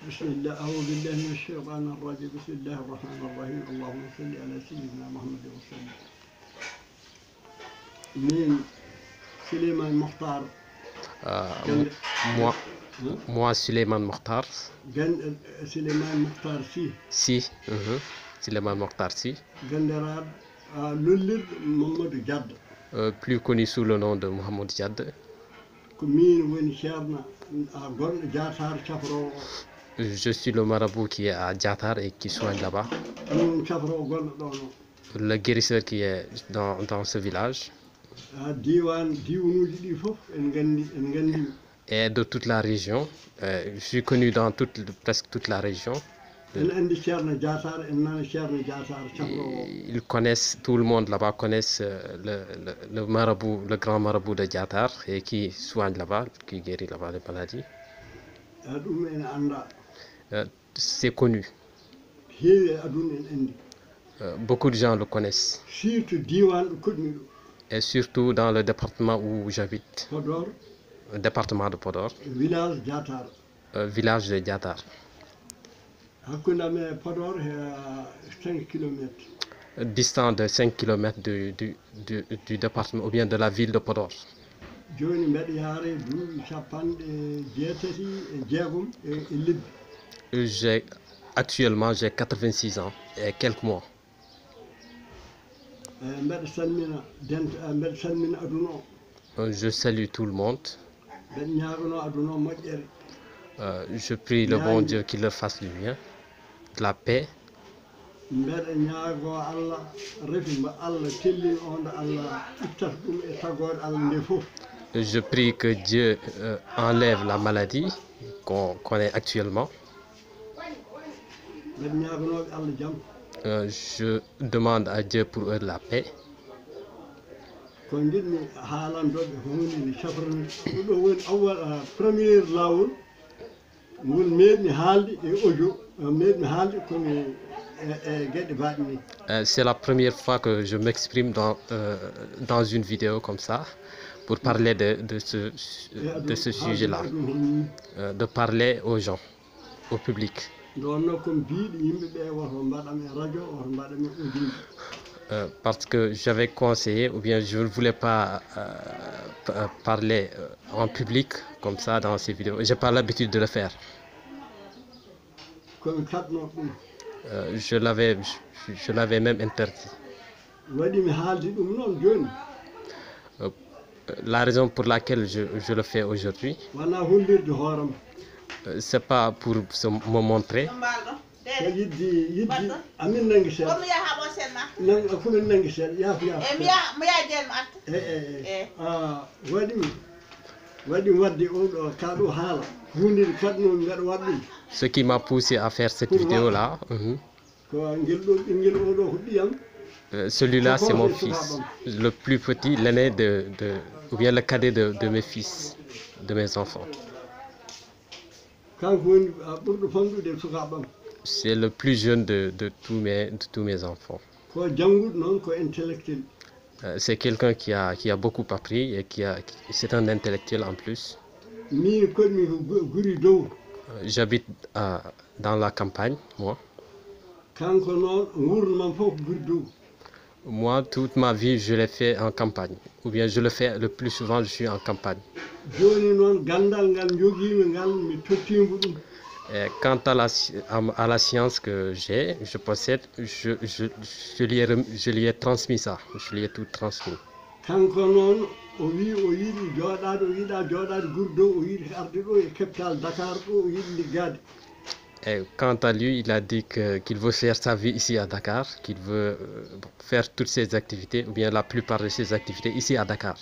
بسم الله أعوذ بالله من الشيطان الرجيم بسم الله الرحمن الرحيم اللهم صل على سيدنا محمد وسلم من سليمان مختار moi, moi Suleiman Mokhtar. سليمان مختار Si, Suleiman Mokhtar Si. قندراد لولر محمد جاد Plus connu sous le nom de Mohamed Jad. كمين وين شارنا قرن جاتار شفرو Je suis le marabout qui est à Djatar et qui soigne là-bas. أمون شفرو قرن دونو Le guérisseur qui est dans ce village. ديوان ديونو جدي فوف إن Et de toute la région. Je suis connu dans presque toute la région. Ils connaissent, tout le monde là-bas connaissent le marabout, le grand marabout de Djatar et qui soigne là-bas, qui guérit là-bas les maladies. C'est connu. Beaucoup de gens le connaissent. Et surtout dans le département où j'habite. Le département de Podor. Village de Djatar. Distant de 5 km du département ou bien de la ville de Podor. Actuellement j'ai 86 ans et quelques mois. Je salue tout le monde. Je prie le bon Dieu qu'il le fasse du bien, de la paix. Je prie que Dieu enlève la maladie qu'on connaît actuellement. Je demande à Dieu pour eux de la paix. C'est la première fois que je m'exprime dans une vidéo comme ça pour parler de ce sujet-là, de parler aux gens, au public. Parce que j'avais conseillé, ou bien je ne voulais pas parler en public comme ça dans ces vidéos. Je n'ai pas l'habitude de le faire. Je l'avais même interdit. La raison pour laquelle je le fais aujourd'hui, c'est pas pour me montrer. Ce qui m'a poussé à faire cette vidéo-là, celui-là c'est mon fils, le plus petit, l'aîné ou bien le cadet de mes fils, de mes enfants. C'est le plus jeune de tous mes enfants. C'est quelqu'un qui a beaucoup appris et c'est un intellectuel en plus. J'habite dans la campagne, moi. Moi, toute ma vie, je l'ai fait en campagne. Ou bien je le fais le plus souvent, je suis en campagne. Et quant à la science que je possède, je lui ai transmis ça. Je lui ai tout transmis. Et quant à lui, il a dit qu'il veut faire sa vie ici à Dakar, qu'il veut faire toutes ses activités, ou bien la plupart de ses activités ici à Dakar.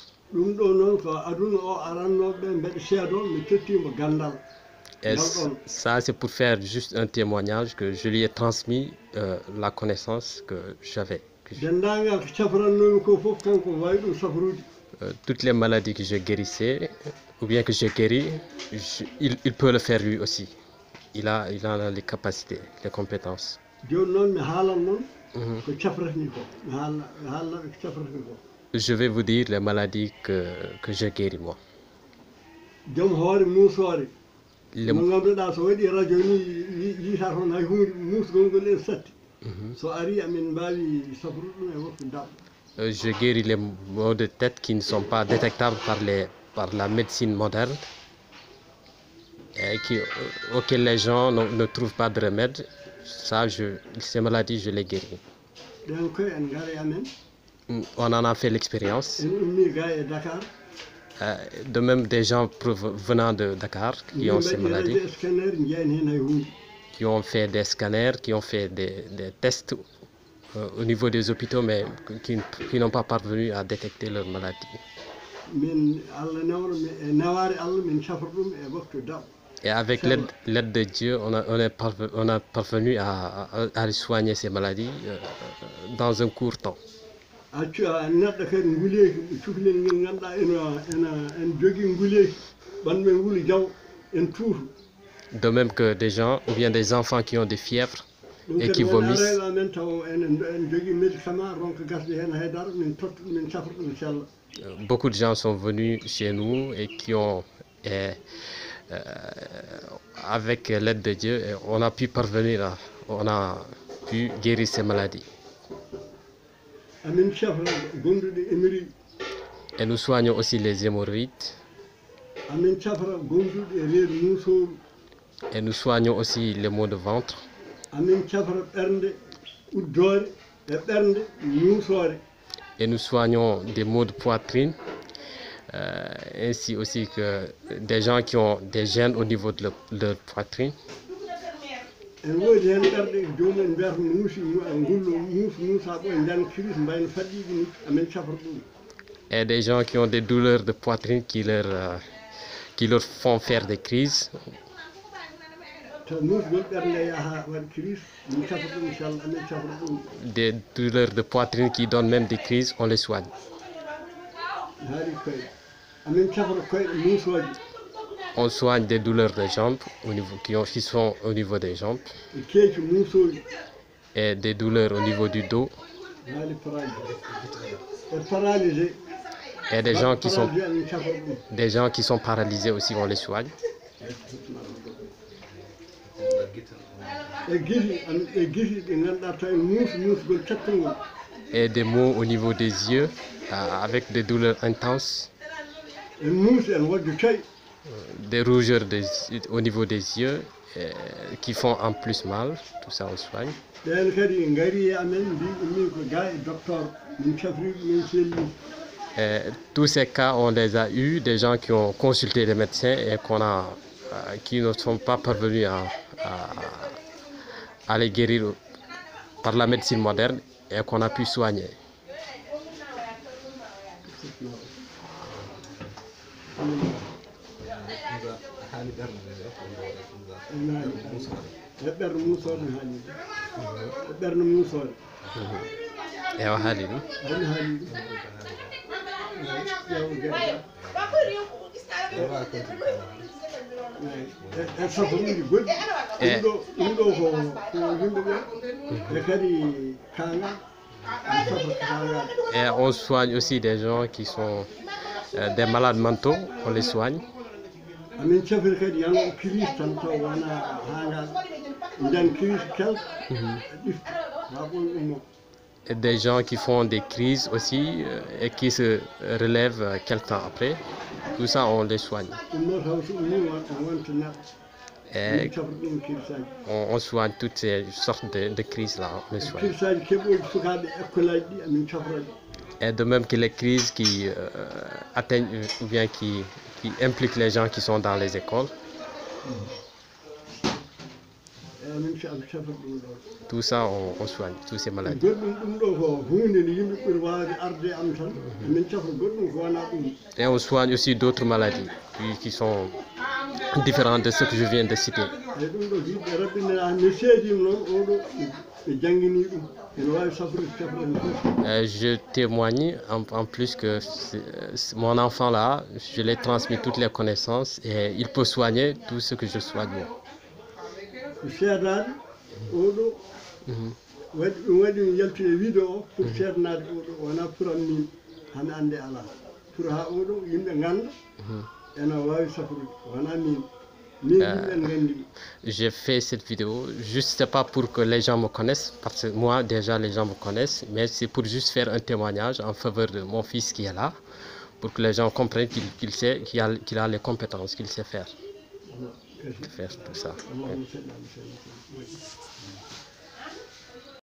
Et ça, c'est pour faire juste un témoignage que je lui ai transmis la connaissance que j'avais. Toutes les maladies que je guérissais, ou bien que j'ai guéri, il peut le faire lui aussi. Il a les capacités, les compétences. Je vais vous dire les maladies que j'ai guéries moi. les no ngannduɗaa so waɗi radio ni yiita toon hay hunde musgol ngol en satti so ari amin mbaawi safrude ɗum e waktu daɓɓo. Je guéris les maux de tête qui ne sont pas détectables par la médecine moderne et auxquels les gens ne trouvent pas de remède. Ça, ces maladies, je les guéris. On en a fait l'expérience. De même des gens venant de Dakar qui ont ces maladies, qui ont fait des scanners, qui ont fait des tests au niveau des hôpitaux, mais qui n'ont pas parvenu à détecter leur maladie. Et avec l'aide de Dieu, on a parvenu à soigner ces maladies dans un court temps. De même que des gens ou bien des enfants qui ont des fièvres et qui vomissent. Beaucoup de gens sont venus chez nous et qui ont, avec l'aide de Dieu, on a pu parvenir, on a pu guérir ces maladies. Et nous soignons aussi les hémorroïdes. Et nous soignons aussi les maux de ventre. Et nous soignons des maux de poitrine, ainsi aussi que des gens qui ont des gènes au niveau de leur poitrine. Et des gens qui ont des douleurs de poitrine qui leur font faire des crises. Des douleurs de poitrine qui donnent même des crises, on les soigne. On soigne des douleurs de jambes qui sont au niveau des jambes et des douleurs au niveau du dos. Et des gens qui sont paralysés aussi, on les soigne. Et des maux au niveau des yeux avec des douleurs intenses. Des rougeurs au niveau des yeux qui font en plus mal, tout ça on soigne. Tous ces cas, on les a eus, des gens qui ont consulté les médecins et qui ne sont pas parvenus à les guérir par la médecine moderne et qu'on a pu soigner. Et on soigne aussi des gens qui sont des malades mentaux, on les soigne. Et des gens qui font des crises aussi et qui se relèvent quelque temps après. Tout ça, on les soigne. Et on soigne toutes ces sortes de crises-là. On les soigne. Et de même que les crises qui atteignent ou bien qui impliquent les gens qui sont dans les écoles. Tout ça, on soigne, toutes ces maladies. Et on soigne aussi d'autres maladies qui sont différentes de ce que je viens de citer. Je témoigne en plus que mon enfant là, je lui ai transmis toutes les connaissances et il peut soigner tout ce que je soigne. J'ai fait cette vidéo juste, c'est pas pour que les gens me connaissent, parce que moi déjà les gens me connaissent, mais c'est pour juste faire un témoignage en faveur de mon fils qui est là, pour que les gens comprennent qu'il a les compétences, qu'il sait faire tout ça.